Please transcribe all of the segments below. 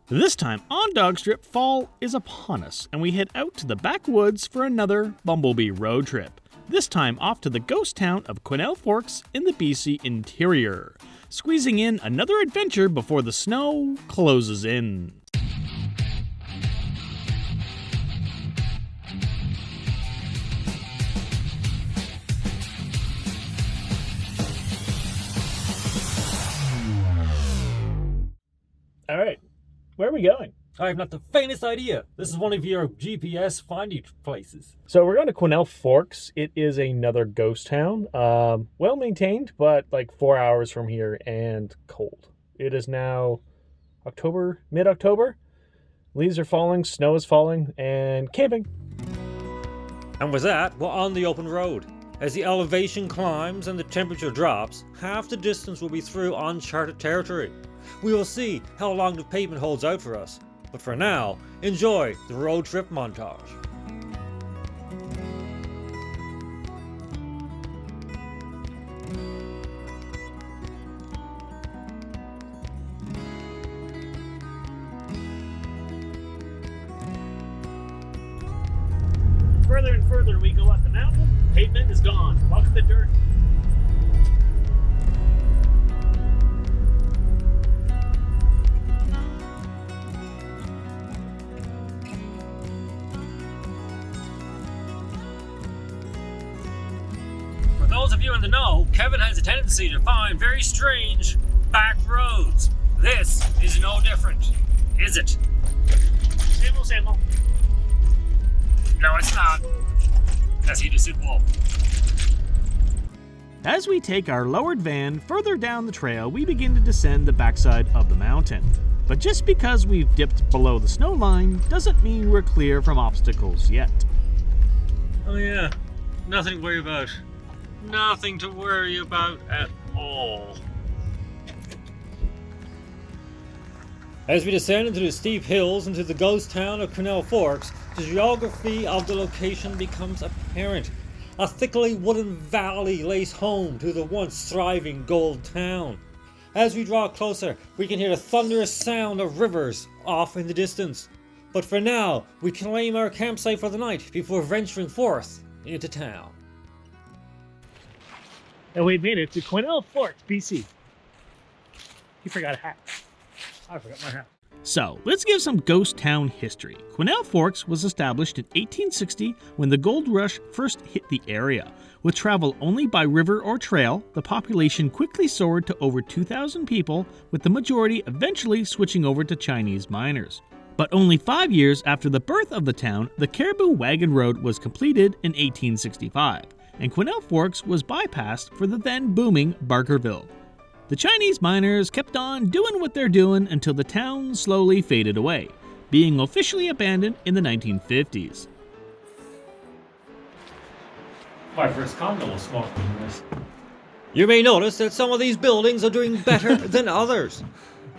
This time on DawgStrip, fall is upon us, and we head out to the backwoods for another BumbleBee road trip. This time off to the ghost town of Quesnel Forks in the BC interior, squeezing in another adventure before the snow closes in. Alright, where are we going? I have not the faintest idea. This is one of your GPS findy places. So we're going to Quesnel Forks. It is another ghost town. Well maintained, but like 4 hours from here and cold. It is now October, mid-October. Leaves are falling, snow is falling, and camping. And with that, we're on the open road. As the elevation climbs and the temperature drops, half the distance will be through uncharted territory. We will see how long the pavement holds out for us. But for now, enjoy the road trip montage. Further and further we go up the mountain, pavement is gone. Welcome to dirt. For those of you in the know, Kevin has a tendency to find very strange back roads. This is no different, is it? Sample. No, it's not. As he just will. As we take our lowered van further down the trail, we begin to descend the backside of the mountain. But just because we've dipped below the snow line doesn't mean we're clear from obstacles yet. Oh yeah, nothing to worry about. Nothing to worry about at all. As we descend into the steep hills into the ghost town of Quesnel Forks, the geography of the location becomes apparent. A thickly wooden valley lays home to the once thriving gold town. As we draw closer, we can hear the thunderous sound of rivers off in the distance. But for now, we claim our campsite for the night before venturing forth into town. And we made it to Quesnel Forks, BC. He forgot a hat. I forgot my hat. So, let's give some ghost town history. Quesnel Forks was established in 1860 when the gold rush first hit the area. With travel only by river or trail, the population quickly soared to over 2,000 people, with the majority eventually switching over to Chinese miners. But only 5 years after the birth of the town, the Caribou Wagon Road was completed in 1865, and Quesnel Forks was bypassed for the then booming Barkerville. The Chinese miners kept on doing what they're doing until the town slowly faded away, being officially abandoned in the 1950s. My first condo was smoking this. You may notice that some of these buildings are doing better than others.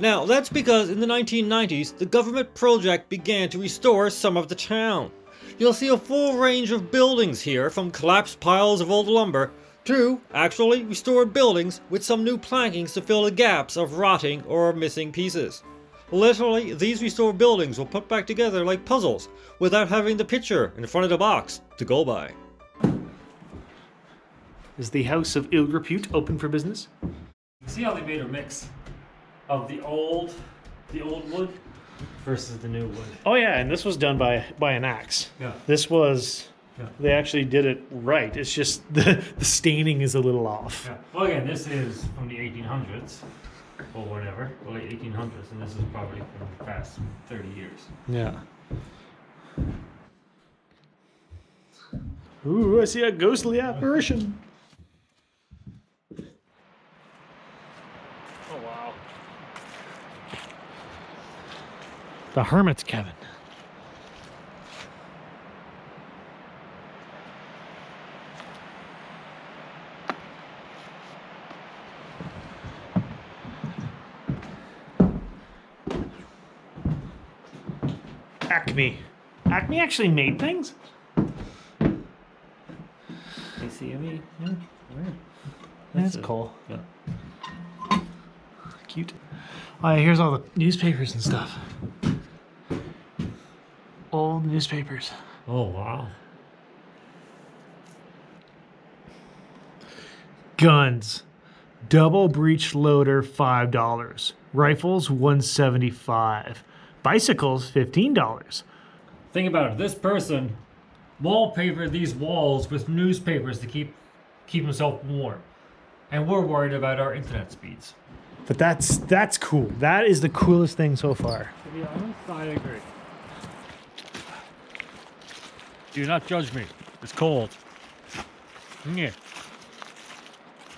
Now, that's because in the 1990s, the government project began to restore some of the town. You'll see a full range of buildings here, from collapsed piles of old lumber to actually restored buildings with some new plankings to fill the gaps of rotting or missing pieces. Literally, these restored buildings will put back together like puzzles without having the picture in front of the box to go by. Is the House of Ill Repute open for business? See how they made a mix of the old wood versus the new wood. Oh yeah, and this was done by an axe. Yeah. This was... Yeah. They actually did it right. It's just the staining is a little off. Yeah. Well, again, this is from the 1800s or whatever, the late 1800s, and this is probably from the past 30 years. Yeah. Ooh, I see a ghostly apparition. Oh, wow. The Hermit's Cabin. Acme. Acme actually made things? ACME? Yeah. That's cool. Yeah. Cute. Oh, yeah, here's all the newspapers and stuff. old newspapers. Oh, wow. Guns. Double breech loader, $5. Rifles, $175. Bicycles, $15. Think about it. This person wallpapered these walls with newspapers to keep himself warm. And we're worried about our internet speeds. But that's cool. That is the coolest thing so far. To be honest, I agree. Do not judge me. It's cold. Yeah.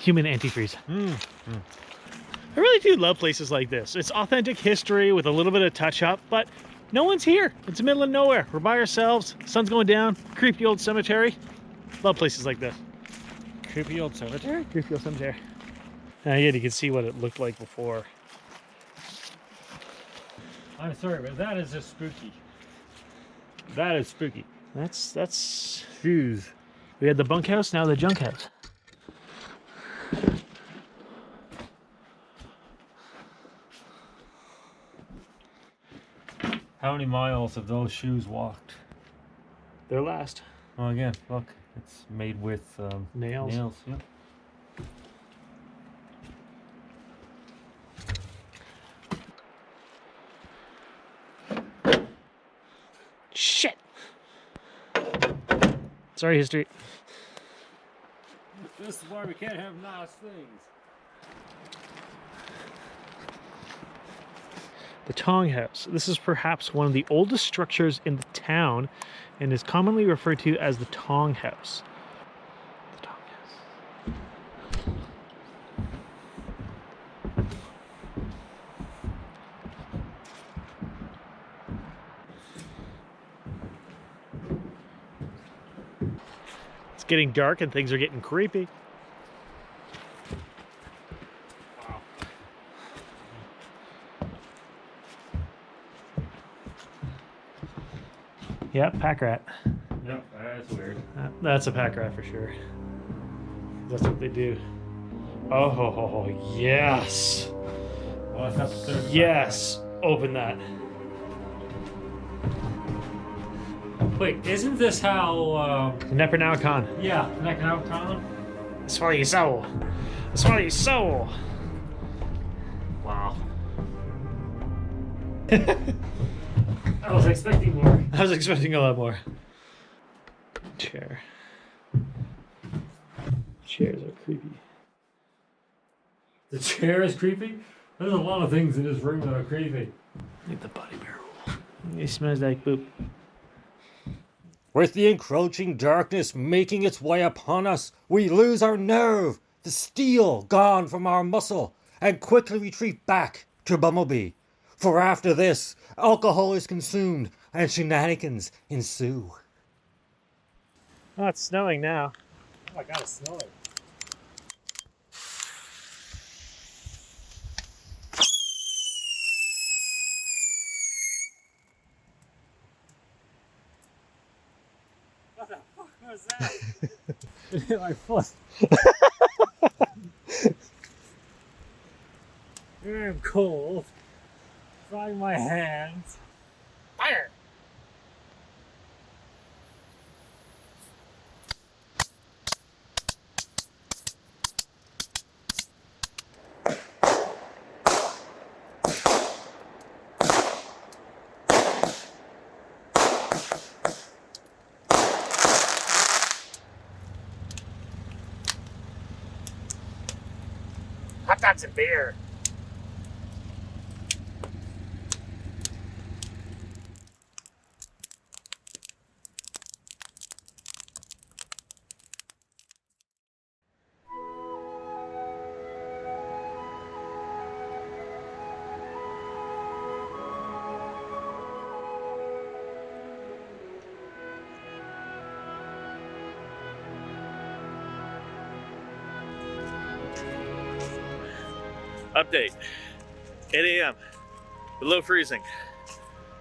Human antifreeze. I really do love places like this. It's authentic history with a little bit of touch up, but no one's here. It's the middle of nowhere. We're by ourselves. Sun's going down. Creepy old cemetery. Love places like this. Creepy old cemetery? Creepy old cemetery. Again, you can see what it looked like before. I'm sorry, but that is just spooky. That is spooky. That's Shoes. We had the bunkhouse, now the junk house. How many miles have those shoes walked? Their last. Oh, again, look, it's made with Nails. Nails, yeah. Shit. Sorry, history. This is why we can't have nice things. The Tong House. This is perhaps one of the oldest structures in the town and is commonly referred to as the Tong House. The Tong House. It's getting dark and things are getting creepy. Yep, pack rat. Yep, that's weird. That's a pack rat for sure. That's what they do. Oh, yes. Well, I thought the third Yes. Open that. Wait, isn't this how, Nepernaucon. yeah, Necronomicon? Swallow your soul. Swallow your soul. Wow. I was expecting more. I was expecting a lot more. Chair. Chairs are creepy. The chair is creepy? There's a lot of things in this room that are creepy. Like the body barrel. It smells like poop. With the encroaching darkness making its way upon us, we lose our nerve, the steel gone from our muscle, and quickly retreat back to BumbleBee. For after this, alcohol is consumed and shenanigans ensue. Oh, it's snowing now. Oh my god, it's snowing. What the fuck was that? It hit my foot. Here I'm cold. Drying my hands. Fire! Hot dogs and beer. Update. 8 a.m. Below freezing.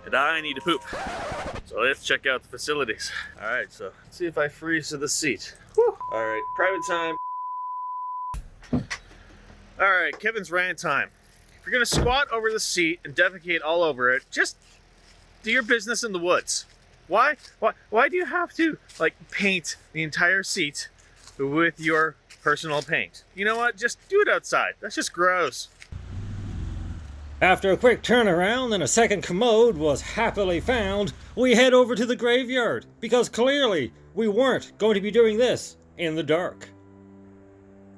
And I need to poop. So let's check out the facilities. Alright, so let's see if I freeze to the seat. Alright, private time. Alright, Kevin's rant time. If you're gonna squat over the seat and defecate all over it, just do your business in the woods. Why do you have to, like, paint the entire seat with your personal paint? You know what? Just do it outside. That's just gross. After a quick turnaround and a second commode was happily found, we head over to the graveyard, because clearly we weren't going to be doing this in the dark.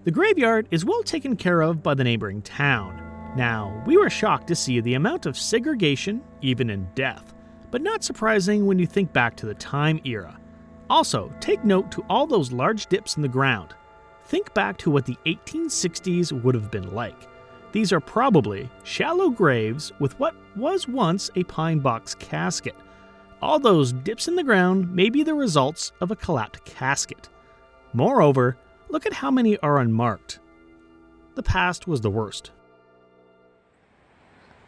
The graveyard is well taken care of by the neighboring town. Now, we were shocked to see the amount of segregation, even in death, but not surprising when you think back to the time era. Also, take note to all those large dips in the ground. Think back to what the 1860s would have been like. These are probably shallow graves with what was once a pine box casket. All those dips in the ground may be the results of a collapsed casket. Moreover, look at how many are unmarked. The past was the worst.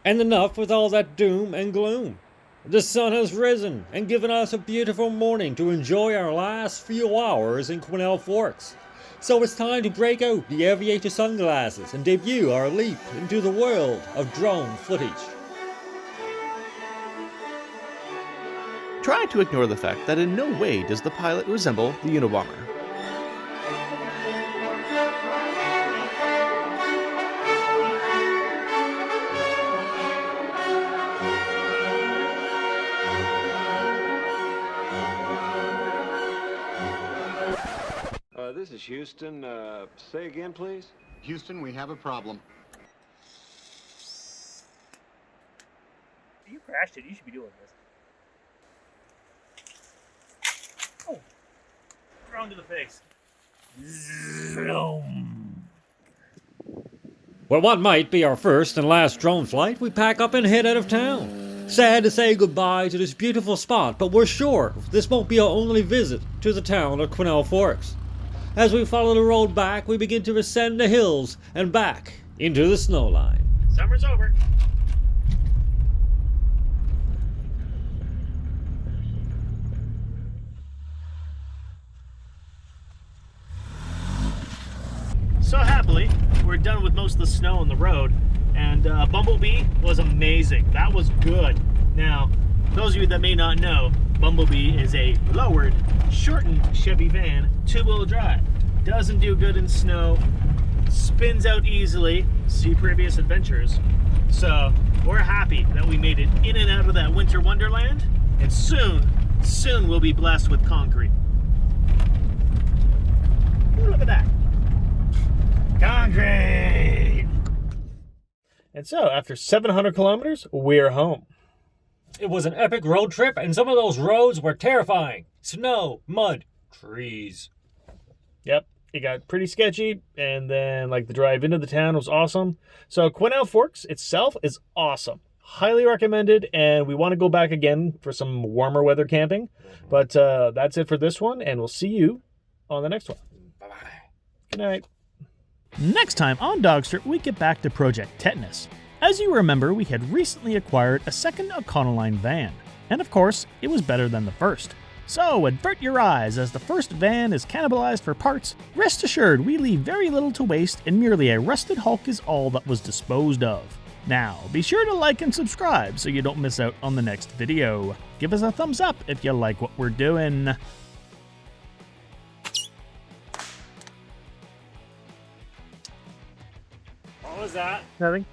And enough with all that doom and gloom. The sun has risen and given us a beautiful morning to enjoy our last few hours in Quesnel Forks. So it's time to break out the aviator sunglasses and debut our leap into the world of drone footage. Try to ignore the fact that in no way does the pilot resemble the Unabomber. This is Houston. Say again, please. Houston, we have a problem. You crashed it. You should be doing this. Oh. Thrown to the face. Well, what might be our first and last drone flight, we pack up and head out of town. Sad to say goodbye to this beautiful spot, but we're sure this won't be our only visit to the town of Quesnel Forks. As we follow the road back, we begin to ascend the hills and back into the snow line. Summer's over. So happily, we're done with most of the snow on the road, and BumbleBee was amazing. That was good. Now, those of you that may not know, BumbleBee is a lowered, shortened Chevy van, two-wheel drive. Doesn't do good in snow, spins out easily, see previous adventures. So we're happy that we made it in and out of that winter wonderland, and soon we'll be blessed with concrete. Ooh, look at that. Concrete! And so, after 700 kilometers, we're home. It was an epic road trip, and some of those roads were terrifying. Snow, mud, trees. Yep, it got pretty sketchy, and then like the drive into the town was awesome. So Quesnel Forks itself is awesome. Highly recommended, and we want to go back again for some warmer weather camping. But that's it for this one, and we'll see you on the next one. Bye-bye. Good night. Next time on DawgStrip, we get back to Project Tetanus. As you remember, we had recently acquired a second Econoline van, and of course, it was better than the first. So avert your eyes as the first van is cannibalized for parts. Rest assured, we leave very little to waste, and merely a rusted hulk is all that was disposed of. Now, be sure to like and subscribe so you don't miss out on the next video. Give us a thumbs up if you like what we're doing. What was that? Nothing.